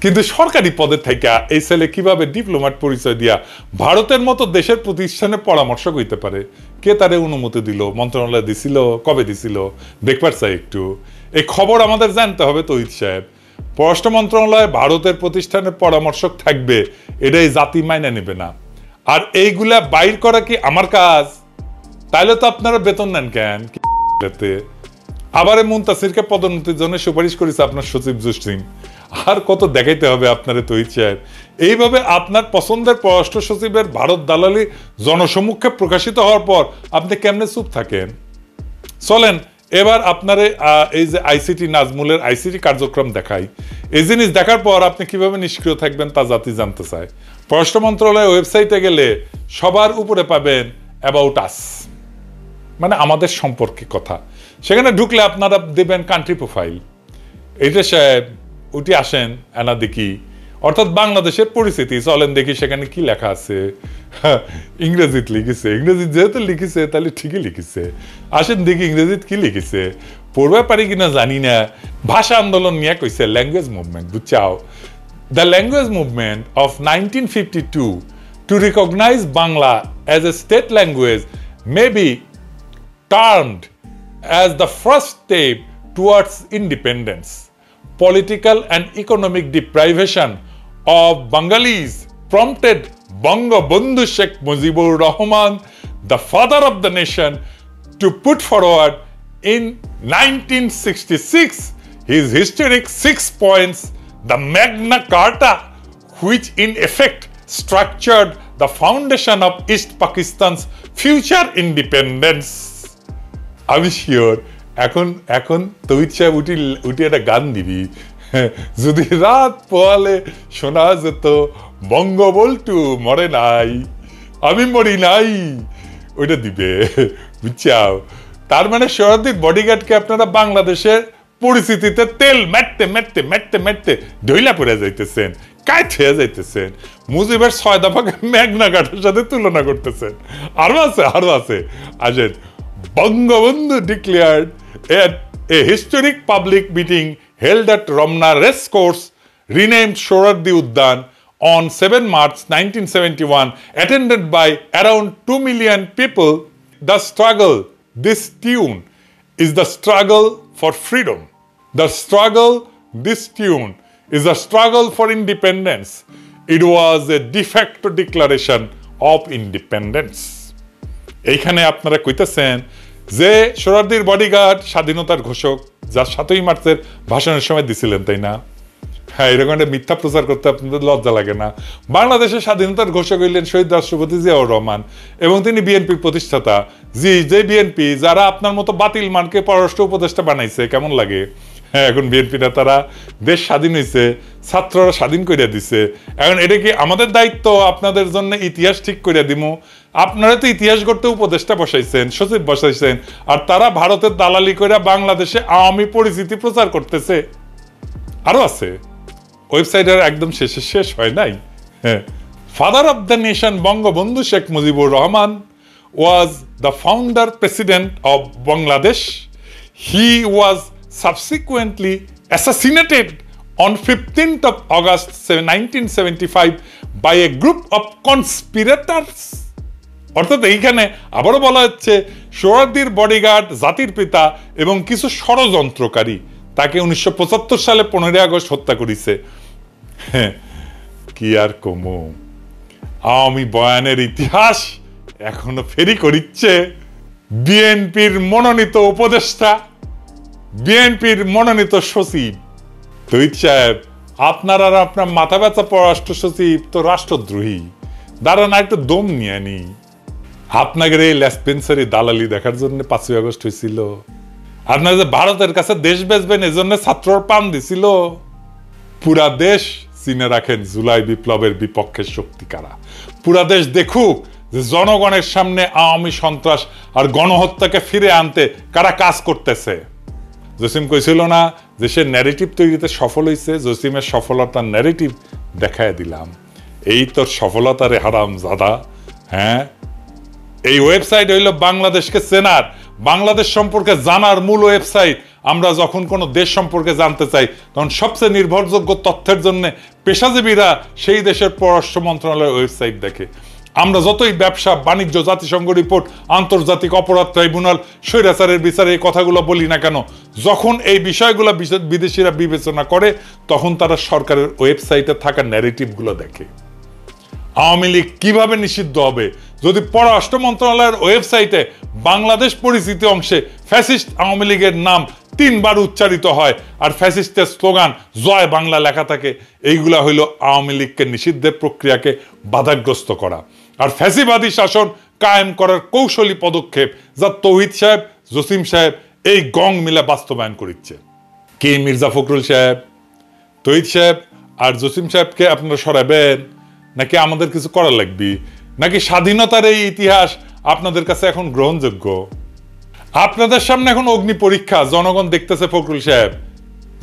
কিন্তু সরকারি পদে থেকে এই ছেলে কিভাবে ডিপ্লোম্যাট পরিচয় দিয়া ভারতের মতো দেশের প্রতিষ্ঠানে পরামর্শক হইতে পারে? কে তারে অনুমতি দিল? মন্ত্রণালয় দিছিল? কবে দিছিল? দেখবার চাই একটু। এই খবর আমাদের জানতে হবে তৌহিদ সাহেব। পররাষ্ট্র মন্ত্রণালয়ে ভারতের প্রতিষ্ঠানের পরামর্শক থাকবে, এটাই জাতি মাইনে নেবে না। আর এইগুলা বাইর করা কি আমার কাজ? তাইলে তো আপনারা বেতন নেন কেন? আবার মুনতাসিরকে পদোন্নতির জন্য সুপারিশ করেছে আপনার সচিব জসিম। আর কত দেখাইতে হবে আপনারে তৌহিদ সাহেব? এইভাবে আপনার পছন্দের পররাষ্ট্র সচিবের ভারত দালালি জনসমক্ষে প্রকাশিত হওয়ার পর আপনি কেমনে চুপ থাকেন? চলেন এবার আপনারে এই যে আইসিটি নাজমুলের আইসিটি কার্যক্রম দেখাই। এই জিনিস দেখার পর আপনি কিভাবে নিষ্ক্রিয় থাকবেন তা জাতি জানতে চায়। পররাষ্ট্র মন্ত্রণালয়ের ওয়েবসাইটে গেলে সবার উপরে পাবেন অ্যাবাউট আস, মানে আমাদের সম্পর্কে কথা। সেখানে ঢুকলে আপনারা দেবেন কান্ট্রি প্রোফাইল। এইটা সাহেব উঠে আসেন, এনা দেখি, অর্থাৎ বাংলাদেশের পরিস্থিতি। চলেন দেখি সেখানে কি লেখা আছে। ইংরেজিতে লিখেছে, ইংরেজি যেহেতু লিখেছে তাহলে ঠিকই লিখেছে। আসেন দেখি ইংরেজিতে কি লিখেছে, পড়বে পারি কিনা জানি না। ভাষা আন্দোলন নিয়ে কইছে ল্যাঙ্গুয়েজ মুভমেন্ট, বুঝছাও? The language movement of 1952 to recognize Bangla as a state language may be termed as the first step towards independence. Political and economic deprivation of Bengalis prompted Bangabandhu Sheikh Mujibur Rahman, the father of the nation, to put forward in 1966 his historic 6 points, the Magna Carta, which in effect structured the foundation of East Pakistan's future independence. আমি sure এখন তৌহিদ সাহেব উঠি একটা গান দিবি, যদি রাত পোয়ালে শোনা যেত বঙ্গবল্টু মরে নাই, আমি মরি নাই, ওইটা দিবে, বুঝছাও? তার মানে শহরদির বডিগার্ডকে আপনারা বাংলাদেশের পরিস্থিতিতে তেল মারতে মারতে মারতে মারতে ঢইলা পড়ে যাইতেছেন, কাইট হয়ে যাইতেছেন। মুজিবের 6 দফাকে মেঘনা ঘাটের সাথে তুলনা করতেছেন। আরো আছে আসেন। Bangabandhu declared at a historic public meeting held at Ramna Race Course, renamed Sohrawardi Udyan, on 7 March 1971, attended by around 2 million people. The struggle, this tune, is the struggle for freedom. The struggle, this tune, is a struggle for independence. It was a de facto declaration of independence. এইখানে আপনারা কইতেছেন যে সোহরাওয়ার্দীর bodyguard স্বাধীনতার ঘোষক, যা 7ই মার্চের ভাষণের সময় দিছিলেন, তাই না? হ্যাঁ, এরকম একটা মিথ্যা প্রচার করতে আপনাদের লজ্জা লাগে না? বাংলাদেশের স্বাধীনতার ঘোষক হইলেন শহীদ রাষ্ট্রপতি জিয়াউর রহমান, এবং তিনি বিএনপির প্রতিষ্ঠাতা। যে বিএনপি যারা আপনার মতো বাতিল মানকে পররাষ্ট্র উপদেষ্টা বানাইছে, কেমন লাগে? হ্যাঁ, এখন বিএনপি নেতারা দেশ স্বাধীন হয়েছে, ছাত্ররা স্বাধীন করে দিছে, এখন এটা কি আমাদের দায়িত্ব আপনাদের জন্য ইতিহাস ঠিক করে দিমু? আপনারা তো ইতিহাস গড়তে উপদেষ্টা বসাইছেন, সচিব বসাইছেন, আর তারা ভারতের দালালি করে বাংলাদেশে আওয়ামী পরিচিতি প্রচার করতেছে। আরো আছে, ওয়েবসাইটের একদম শেষ হয় নাই। হ্যাঁ, father of the nation Bangabandhu Sheikh Mujibur Rahman was the founder president of Bangladesh. He was subsequently assassinated on 15th of August 1975 by a group of conspirators. অর্থাৎ এইখানে আবারও বলা হচ্ছে সোহরাওয়ার্দীর বডিগার্ড, জাতির পিতা এবং কিছু ষড়যন্ত্রকারী তাকে 1975 সালে 15 আগস্ট হত্যা করেছে। কি আর কমু, আওয়ামী বয়ানের ইতিহাস এখনো ফেরি করিচ্ছে বিএনপির মনোনীত উপদেষ্টা, বিএনপির মনোনীত সচিব তৌহিদ সাহেব। আপনার আর আপনার মাথা ব্যথা পররাষ্ট্র সচিব তো রাষ্ট্রদ্রোহী, দাঁড়ান একটু দম নিয়ে নি। আপনাদের এই লেসপেন্সারি দালালি দেখার জন্য 5ই আগস্ট হয়েছিল। আপনারা যে ভারতের কাছে দেশ বেচবেন এজন্য ছাত্রর পান দিছিল। পুরা দেশ চিনে রাখেন জুলাই বিপ্লবের বিপক্ষের শক্তি কারা। পুরা দেশ দেখুক যে জনগণের সামনে আওয়ামী সন্ত্রাস আর গণহত্যাকে ফিরে আনতে কারা কাজ করতেছে। জসিম কইছিল না যে সে ন্যারেটিভ তৈরিতে সফল হয়েছে, জসিমের সফলতার ন্যারেটিভ দেখায় দিলাম। এই তোর সফলতারে হারাম জাদা। হ্যাঁ, এই ওয়েবসাইট হইল বাংলাদেশকে চেনার, বাংলাদেশ সম্পর্কে জানার মূল ওয়েবসাইট। আমরা যখন কোনো দেশ সম্পর্কে জানতে চাই তখন সবচেয়ে নির্ভরযোগ্য তথ্যের জন্য পেশাজীবীরা সেই দেশের পররাষ্ট্র মন্ত্রণালয়ের ওয়েবসাইট দেখে। আমরা যতই ব্যবসা বাণিজ্য, জাতিসংঘ রিপোর্ট, আন্তর্জাতিক অপরাধ ট্রাইব্যুনাল, স্বৈরাচারের বিচারে এই কথাগুলো বলি না কেন, যখন এই বিষয়গুলো বিদেশিরা বিবেচনা করে তখন তারা সরকারের ওয়েবসাইটে থাকা ন্যারেটিভগুলো দেখে। আওয়ামী লীগ কিভাবে নিষিদ্ধ হবে? যদি পররাষ্ট্র মন্ত্রণালয়ের ওয়েবসাইটে বাংলাদেশ পরিচিতি অংশে ফ্যাসিস্ট আওয়ামী লীগের নাম 3 বার উচ্চারিত হয় আর ফ্যাসিস্টের স্লোগান জয় বাংলা লেখা থাকে, এইগুলা হইল আওয়ামী লীগকে নিষিদ্ধের প্রক্রিয়াকে বাধাগ্রস্ত করা আর ফ্যাসিবাদী শাসন কায়েম করার কৌশলী পদক্ষেপ, যা তৌহিদ সাহেব, জসিম সাহেব এই গং মিলে বাস্তবায়ন করিচ্ছে। কি মির্জা ফখরুল সাহেব, তৌহিদ সাহেব আর জসিম সাহেবকে আপনারা সরাবেন নাকি আমাদের কিছু করা লাগবে? নাকি স্বাধীনতার এই ইতিহাস আপনাদের কাছে এখন গ্রহণযোগ্য? আপনাদের সামনে এখন অগ্নি পরীক্ষা, জনগণ দেখতেছে। ফখরুল সাহেব,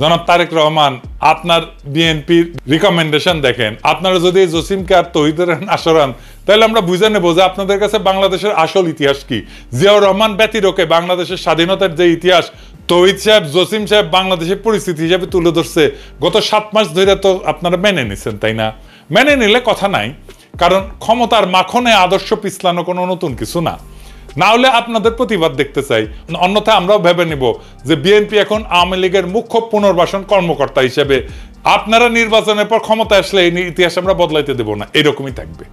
জনাব তারেক রহমান, আপনার বিএনপির রিকমেন্ডেশন দেখেন। আপনারা যদি জসিমকে আর তৌহিদের আসরান তাহলে আমরা বুঝে নেব যে আপনাদের কাছে বাংলাদেশের আসল ইতিহাস কি। জিয়াউর রহমান ব্যতিরকে বাংলাদেশের স্বাধীনতার যে ইতিহাস তৌহিদ সাহেব, জসিম সাহেব বাংলাদেশের পরিস্থিতি হিসাবে তুলে ধরছে গত 7 মাস ধরে, তো আপনারা মেনে নিছেন, তাই না? মেনে নিলে কথা নাই, কারণ ক্ষমতার মাখনে আদর্শ পিছলানো কোনো নতুন কিছু না। না হলে আপনাদের প্রতিবাদ দেখতে চাই, অন্যথায় আমরাও ভেবে নিব যে বিএনপি এখন আওয়ামী লীগের মুখ্য পুনর্বাসন কর্মকর্তা হিসেবে। আপনারা নির্বাচনের পর ক্ষমতা আসলে এই ইতিহাস আমরা বদলাইতে দেব না, এরকমই থাকবে।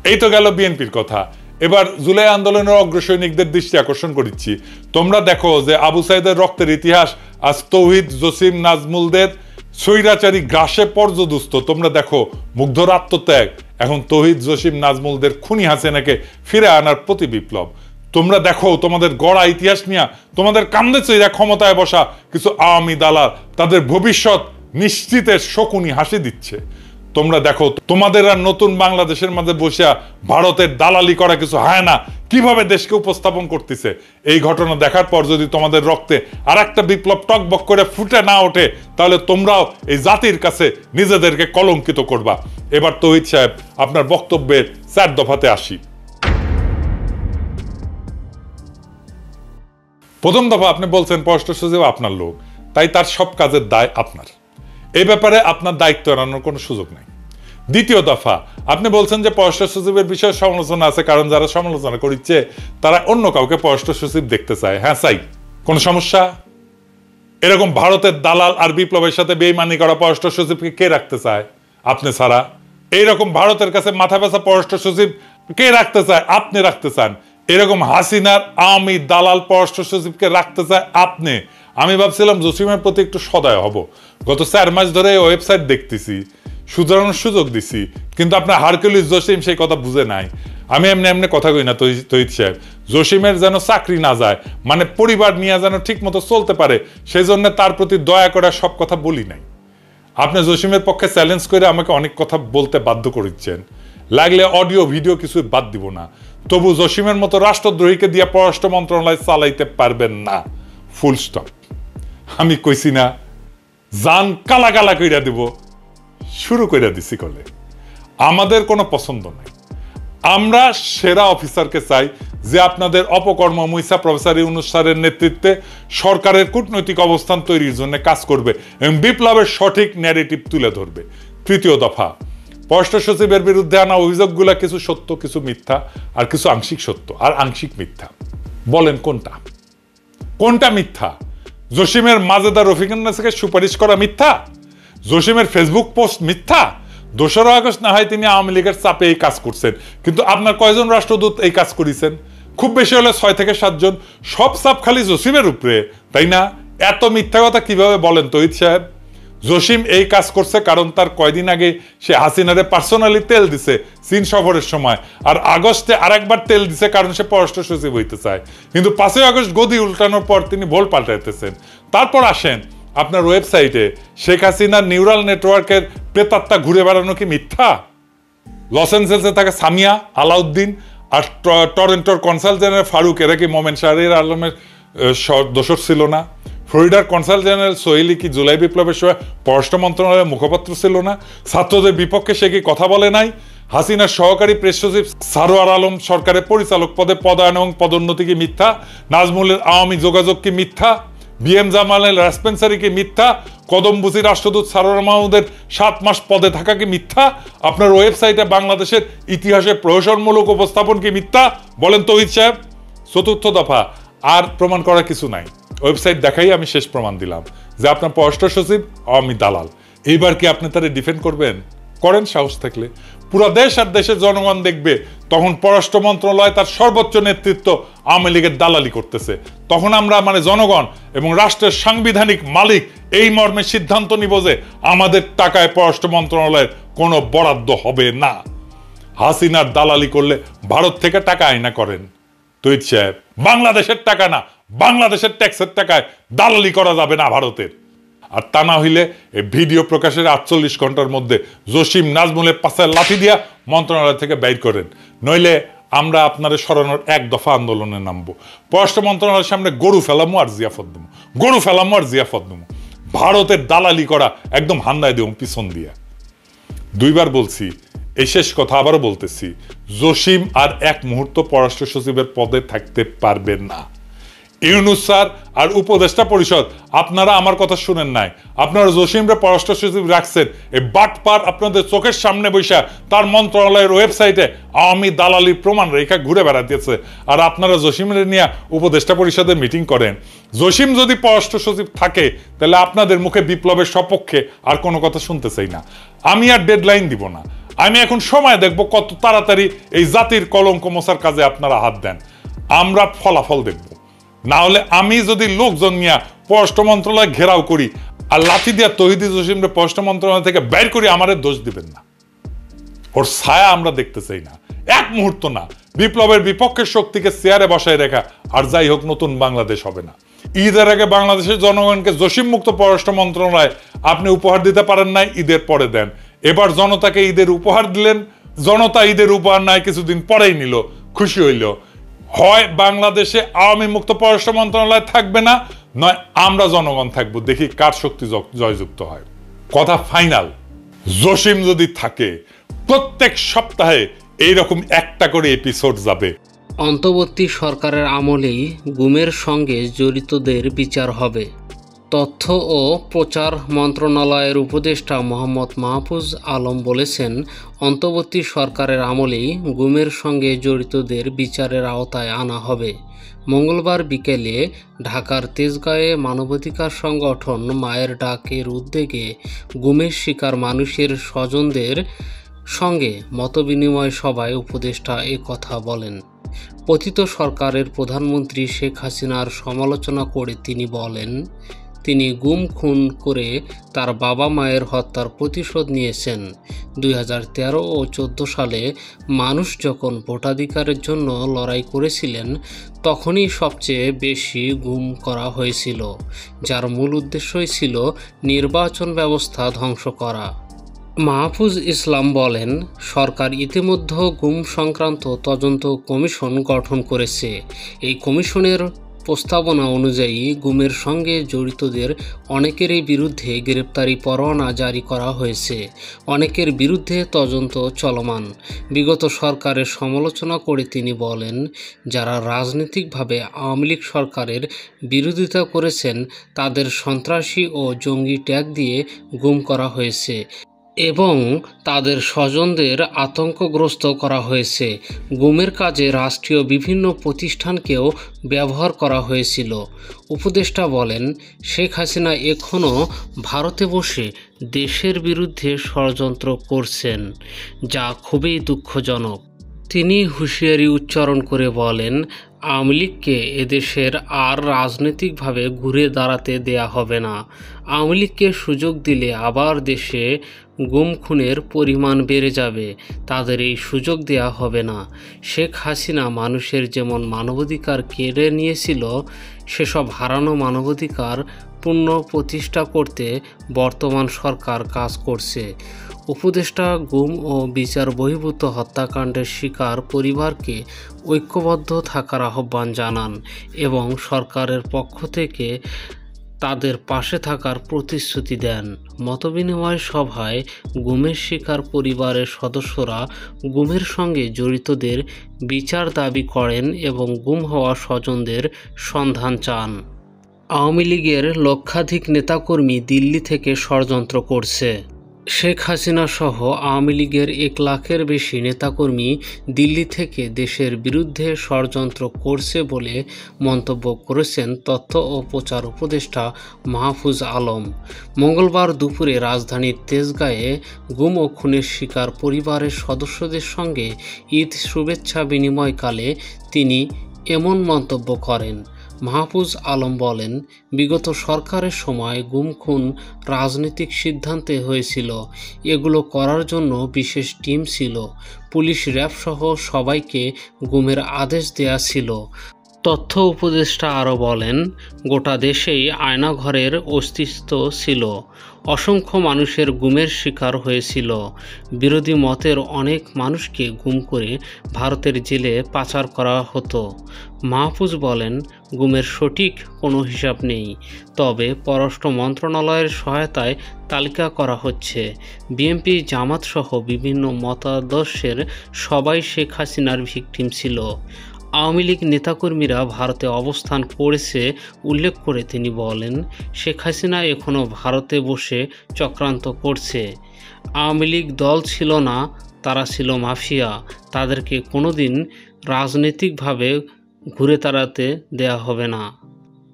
এই তো গেল বিএনপির কথা। এবার জুলাই আন্দোলনের অগ্রসৈনিকদের দৃষ্টি আকর্ষণ করছি। তোমরা দেখো যে আবু সাইদের রক্তের ইতিহাস আজ তৌহিদ, জসিম, নাজমুলদের স্বৈরাচারী গ্রাসে পর্যদুস্ত। তোমরা দেখো মুগ্ধর আত্মত্যাগ এখন তৌহিদ, জসিম, নাজমুলদের খুনি হাসিনাকে ফিরে আনার প্রতি বিপ্লব। তোমরা দেখো তোমাদের গড়া ইতিহাস নিয়ে তোমাদের কান্দে চইরা ক্ষমতায় বসা কিছু আওয়ামী দালাল তাদের ভবিষ্যৎ নিশ্চিতের শকুনি হাসি দিচ্ছে। তোমরা দেখো তোমাদের আর নতুন বাংলাদেশের মাঝে বসিয়া ভারতের দালালি করা কিছু হায়না কিভাবে দেশকে উপস্থাপন করতেছে। এই ঘটনা দেখার পর যদি তোমাদের রক্তে আর একটা বিপ্লব টকবক করে ফুটে না ওঠে তাহলে তোমরাও এই জাতির কাছে নিজেদেরকে কলঙ্কিত করবা। এবার তৌহিদ সাহেব আপনার বক্তব্যের 4 দফাতে আসি। প্রথম দফা, আপনি বলছেন পররাষ্ট্র সচিব আপনার লোক, তাই তার সব কাজের দায় আপনার। এই ব্যাপারে আপনার দায়িত্ব এড়ানোর কোনো সুযোগ নাই। দ্বিতীয় দফা, আপনি বলছেন যে পররাষ্ট্র সচিবের বিষয়ে সমালোচনা আছে, কারণ যারা সমালোচনা করছে তারা অন্য কাউকে পররাষ্ট্র সচিব দেখতে চায়। হ্যাঁ চাই, কোনো সমস্যা? এরকম ভারতের দালাল আর বিপ্লবের সাথে বেইমানি করা পররাষ্ট্র সচিবকে কে রাখতে চায়? আপনি ছাড়া। এইরকম ভারতের কাছে মাথা ব্যথা পররাষ্ট্র সচিব কে রাখতে চায়? আপনি রাখতে চান। এরকম হাসিনার আওয়ামী দালাল পররাষ্ট্র সচিবকে রাখতে চায় আপনি। আমি ভাবছিলাম জসিমের প্রতি একটু সদয় হব, গত 4 মাস ধরে ওয়েবসাইট দেখতেছি, শুধরানোর সুযোগ দিছি, কিন্তু আপনার হারকিউলিস জসিম সেই কথা বুঝে নাই। আমি এমনি এমনি কথা কই না তৌহিদ সাহেব, জসিমের যেন চাকরি না যায়, মানে পরিবার নিয়ে যেন ঠিক মতো চলতে পারে, সেই জন্য তার প্রতি দয়া করে সব কথা বলি নাই। আপনি জসিমের পক্ষে চ্যালেঞ্জ করে আমাকে অনেক কথা বলতে বাধ্য করেছেন, লাগলে অডিও ভিডিও কিছু বাদ দিব না, তবু জসিমের মতো রাষ্ট্রদ্রোহীকে দিয়ে পররাষ্ট্র মন্ত্রণালয় চালাইতে পারবেন না, ফুল স্টপ। আমি কইছি না জান কালা কালা কইরা দিব, শুরু কইরা দিছি কলে। আমাদের কোনো পছন্দ নাই, আমরা সেরা অফিসারকে চাই যে আপনাদের অপকর্ম মুইসা প্রফেসর ইউনূস স্যারের নেতৃত্বে সরকারের কূটনৈতিক অবস্থান তৈরির জন্য কাজ করবে এবং বিপ্লবের সঠিক ন্যারেটিভ তুলে ধরবে। তৃতীয় দফা, পররাষ্ট্র সচিবের বিরুদ্ধে আনা অভিযোগগুলো কিছু সত্য, কিছু মিথ্যা, আর কিছু আংশিক সত্য আর আংশিক মিথ্যা। বলেন কোনটা কোনটা মিথ্যা? জসিমের মাজেদা রফিকুন্নাসকে সুপারিশ করা মিথ্যা? জসিমের ফেসবুক পোস্ট মিথ্যা? 2রা আগস্ট না হয় তিনি আওয়ামী লীগের চাপে এই কাজ করছেন, কিন্তু আপনার কয়জন রাষ্ট্রদূত এই কাজ করেছেন? খুব বেশি হলে 6 থেকে 7 জন। সব চাপ খালি জসিমের উপরে, তাই না? এত মিথ্যা কথা কিভাবে বলেন তহিদ সাহেব? জসিম এই কাজ করছে কারণ তার কয়দিন আগে সে হাসিনারে পার্সোনালি তেল দিছে চীন সফরের সময়, আর আগস্টে আরেকবার তেল দিছে কারণ সে পররাষ্ট্র সচিব হইতে চায়। কিন্তু 5ই আগস্ট গদি উল্টানোর পর তিনি ভোল পাল্টাইতেছেন। তারপর আসেন আপনার ওয়েবসাইটে শেখ হাসিনার নিউরাল নেটওয়ার্কের প্রেতাত্মা ঘুরে বেড়ানো কি মিথ্যা? লস অ্যাঞ্জেলেসে থাকা সামিয়া, আলাউদ্দিন আর টরন্টোর কনসাল জেনারেল ফারুক, এরা কি মোমেন শাহরিয়ার আলমের দোষর ছিল না? ফ্লোরিডার কনসাল জেনারেল সোহেলি কি জুলাই বিপ্লবের সময় পররাষ্ট্র মন্ত্রণালয়ের মুখপাত্র ছিল না? ছাত্রদের বিপক্ষে সে কি কথা বলে নাই? হাসিনার সহকারী প্রেস সচিব সারোয়ার আলম সরকারের পরিচালক পদে পদায়ন এবং পদোন্নতি কি মিথ্যা? নাজমুলের আওয়ামী যোগাযোগ কি মিথ্যা? বিএম জামালের রাসপেন্সারি কি মিথ্যা? কদমবুসি রাষ্ট্রদূত সারোয়ার মাহমুদের 7 মাস পদে থাকা কি মিথ্যা? আপনার ওয়েবসাইটে বাংলাদেশের ইতিহাসে প্রহসনমূলক উপস্থাপন কি মিথ্যা? বলেন তহিদ সাহেব। চতুর্থ দফা, আর প্রমাণ করার কিছু নাই। ওয়েবসাইট দেখাই আমি শেষ প্রমাণ দিলাম যে আপনার পররাষ্ট্র সচিব আওয়ামী দালাল। এইবার কি আপনি তারা ডিফেন্ড করবেন? করেন সাহস থাকলে। পুরো দেশ আর দেশের জনগণ দেখবে তখন পররাষ্ট্র মন্ত্রণালয় তার সর্বোচ্চ নেতৃত্ব আওয়ামী লীগের দালালি করতেছে। তখন আমরা মানে জনগণ এবং রাষ্ট্রের সাংবিধানিক মালিক এই মর্মে সিদ্ধান্ত নিব যে আমাদের টাকায় পররাষ্ট্র মন্ত্রণালয়ের কোনো বরাদ্দ হবে না। হাসিনার দালালি করলে ভারত থেকে টাকা আইনা করেন তহিদ সাহেব। বাংলাদেশের টাকা না, বাংলাদেশের ট্যাক্সের টাকায় দালালি করা যাবে না ভারতের। আর তা না হইলে এই ভিডিও প্রকাশের 48 ঘন্টার মধ্যে জসিম নাজমুলের পাশে লাঠি দিয়া মন্ত্রণালয় থেকে বের করেন, নইলে আমরা আপনাদের সরানোর 1 দফা আন্দোলনে নামবো। পররাষ্ট্র মন্ত্রণালয়ের সামনে গরু ফেলামো আর জিয়াফত দেবো, গরু ফেলামো আর জিয়াফত দেবো। ভারতের দালালি করা একদম হান্দায় দেবো পিছন দিয়া। 2বার বলছি, এই শেষ কথা আবারও বলতেছি, জসিম আর 1 মুহূর্ত পররাষ্ট্র সচিবের পদে থাকতে পারবেন না। ইউনূস স্যার আর উপদেষ্টা পরিষদ আপনারা আমার কথা শুনেন নাই। আপনারা জসিমরে পররাষ্ট্র সচিব রাখছেন এই বাটপার আপনাদের চোখের সামনে বৈশা তার মন্ত্রণালয়ের ওয়েবসাইটে আওয়ামী দালালির প্রমাণ রেখা ঘুরে বেড়াতেছে, আর আপনারা জসিমরে নিয়ে উপদেষ্টা পরিষদের মিটিং করেন। জসিম যদি পররাষ্ট্র সচিব থাকে তাহলে আপনাদের মুখে বিপ্লবের সপক্ষে আর কোনো কথা শুনতে চাই না। আমি আর ডেডলাইন দিব না, আমি এখন সময় দেখব কত তাড়াতাড়ি এই জাতির কলঙ্ক মোছার কাজে আপনারা হাত দেন। আমরা ফলাফল দেখব। না হলে আমি যদি লোকজন নিয়ে পররাষ্ট্র মন্ত্রণালয় ঘেরাও করি আর লাঠি দিয়া তহিদি জসিমরে পররাষ্ট্র মন্ত্রণালয় থেকে বের করি, আমাদের দোষ দিবেন না। ওর ছায়া আমরা দেখতে চাই না, 1 মুহূর্ত না। বিপ্লবের বিপক্ষের শক্তিকে চেয়ারে বসায় রেখা আর যাই হোক নতুন বাংলাদেশ হবে না। ঈদের আগে বাংলাদেশের জনগণকে জসিম মুক্ত পররাষ্ট্র মন্ত্রণালয় আপনি উপহার দিতে পারেন নাই, ঈদের পরে দেন। এবার জনতাকে ঈদের উপহার দিলেন, জনতা ঈদের উপহার নাই কিছুদিন পরেই নিল, খুশি হইল। হয় বাংলাদেশে আওয়ামী মুক্ত পররাষ্ট্র মন্ত্রণালয় থাকবে না, নয় আমরা জনগণ থাকবো, দেখি কার শক্তি জয়যুক্ত হয়। কথা ফাইনাল, জসিম যদি থাকে প্রত্যেক সপ্তাহে এইরকম 1টা করে এপিসোড যাবে। অন্তর্বর্তী সরকারের আমলেই গুমের সঙ্গে জড়িতদের বিচার হবে। তথ্য ও প্রচার মন্ত্রণালয়ের উপদেষ্টা মোহাম্মদ মাহফুজ আলম বলেছেন, অন্তর্বর্তী সরকারের আমলেই গুমের সঙ্গে জড়িতদের বিচারের আওতায় আনা হবে। মঙ্গলবার বিকেলে ঢাকার তেজগাঁয়ে মানবাধিকার সংগঠন মায়ের ডাকের উদ্যোগে গুমের শিকার মানুষের স্বজনদের সঙ্গে মতবিনিময় সভায় উপদেষ্টা এ কথা বলেন। পতিত সরকারের প্রধানমন্ত্রী শেখ হাসিনার সমালোচনা করে তিনি বলেন, তিনি গুম খুন করে তার বাবা মায়ের হত্যার প্রতিশোধ নিয়েছেন। 2013 ও 2014 সালে মানুষ যখন ভোটাধিকারের জন্য লড়াই করেছিলেন তখনই সবচেয়ে বেশি গুম করা হয়েছিল, যার মূল উদ্দেশ্যই ছিল নির্বাচন ব্যবস্থা ধ্বংস করা। মাহফুজ ইসলাম বলেন, সরকার ইতিমধ্যে গুম সংক্রান্ত তদন্ত কমিশন গঠন করেছে। এই কমিশনের প্রস্তাবনা অনুযায়ী গুমের সঙ্গে জড়িতদের অনেকেরই বিরুদ্ধে গ্রেপ্তারি পরোয়ানা জারি করা হয়েছে, অনেকের বিরুদ্ধে তদন্ত চলমান। বিগত সরকারের সমালোচনা করে তিনি বলেন, যারা রাজনৈতিকভাবে আওয়ামী লীগ সরকারের বিরোধিতা করেছেন তাদের সন্ত্রাসী ও জঙ্গি ট্যাগ দিয়ে গুম করা হয়েছে এবং তাদের স্বজনদের আতঙ্কগ্রস্ত করা হয়েছে। গুমের কাজে রাষ্ট্রীয় বিভিন্ন প্রতিষ্ঠানকেও ব্যবহার করা হয়েছিল। উপদেষ্টা বলেন, শেখ হাসিনা এখনও ভারতে বসে দেশের বিরুদ্ধে ষড়যন্ত্র করছেন, যা খুবই দুঃখজনক। তিনি হুঁশিয়ারি উচ্চারণ করে বলেন, আওয়ামী লীগকে এদেশের আর রাজনৈতিকভাবে ঘুরে দাঁড়াতে দেয়া হবে না। আওয়ামী লীগকে সুযোগ দিলে আবার দেশে গুম খুনের পরিমাণ বেড়ে যাবে, তাদের এই সুযোগ দেয়া হবে না। শেখ হাসিনা মানুষের যেমন মানবাধিকার কেড়ে নিয়েছিল, সেসব হারানো মানবাধিকার পুনঃপ্রতিষ্ঠা করতে বর্তমান সরকার কাজ করছে। উপদেষ্টা গুম ও বিচার বহির্ভূত হত্যাকাণ্ডের শিকার পরিবারকে ঐক্যবদ্ধ থাকার আহ্বান জানান এবং সরকারের পক্ষ থেকে তাদের পাশে থাকার প্রতিশ্রুতি দেন। মতবিনিময় সভায় গুমের শিকার পরিবারের সদস্যরা গুমের সঙ্গে জড়িতদের বিচার দাবি করেন এবং গুম হওয়া স্বজনদের সন্ধান চান। আওয়ামী লীগের লক্ষাধিক নেতাকর্মী দিল্লি থেকে ষড়যন্ত্র করছে। শেখ হাসিনা সহ আওয়ামী লীগের 1 লাখের বেশি নেতাকর্মী দিল্লি থেকে দেশের বিরুদ্ধে ষড়যন্ত্র করছে বলে মন্তব্য করেছেন তথ্য ও প্রচার উপদেষ্টা মাহফুজ আলম। মঙ্গলবার দুপুরে রাজধানীর তেজগাঁয়ে গুম ও খুনের শিকার পরিবারের সদস্যদের সঙ্গে ঈদ শুভেচ্ছা বিনিময়কালে তিনি এমন মন্তব্য করেন। মাহফুজ আলম বলেন, বিগত সরকারের সময় গুম খুন রাজনৈতিক সিদ্ধান্তে হয়েছিল। এগুলো করার জন্য বিশেষ টিম ছিল, পুলিশ র্যাব সহ সবাইকে গুমের আদেশ দেয়া ছিল। তথ্য উপদেষ্টা আরও বলেন, গোটা দেশেই আয়নাঘরের অস্তিত্ব ছিল, অসংখ্য মানুষের গুমের শিকার হয়েছিল। বিরোধী মতের অনেক মানুষকে গুম করে ভারতের জেলে পাচার করা হতো। মাহফুজ বলেন, গুমের সঠিক কোনো হিসাব নেই, তবে পররাষ্ট্র মন্ত্রণালয়ের সহায়তায় তালিকা করা হচ্ছে। বিএনপি জামাত সহ বিভিন্ন মতাদর্শের সবাই শেখ হাসিনার ভিকটিম ছিল। আওয়ামী লীগ নেতাকর্মীরা ভারতে অবস্থান করেছে উল্লেখ করে তিনি বলেন, শেখ হাসিনা এখনও ভারতে বসে চক্রান্ত করছে। আওয়ামী লীগ দল ছিল না, তারা ছিল মাফিয়া। তাদেরকে কোনোদিন রাজনৈতিকভাবে ঘুরে দাঁড়াতে দেয়া হবে না।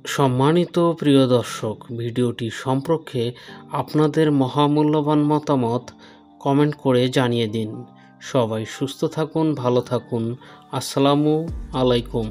সম্মানিত প্রিয় দর্শক, ভিডিওটি সম্পর্কে আপনাদের মহামূল্যবান মতামত কমেন্ট করে জানিয়ে দিন। সবাই সুস্থ থাকুন, ভালো থাকুন। আসসালামু আলাইকুম।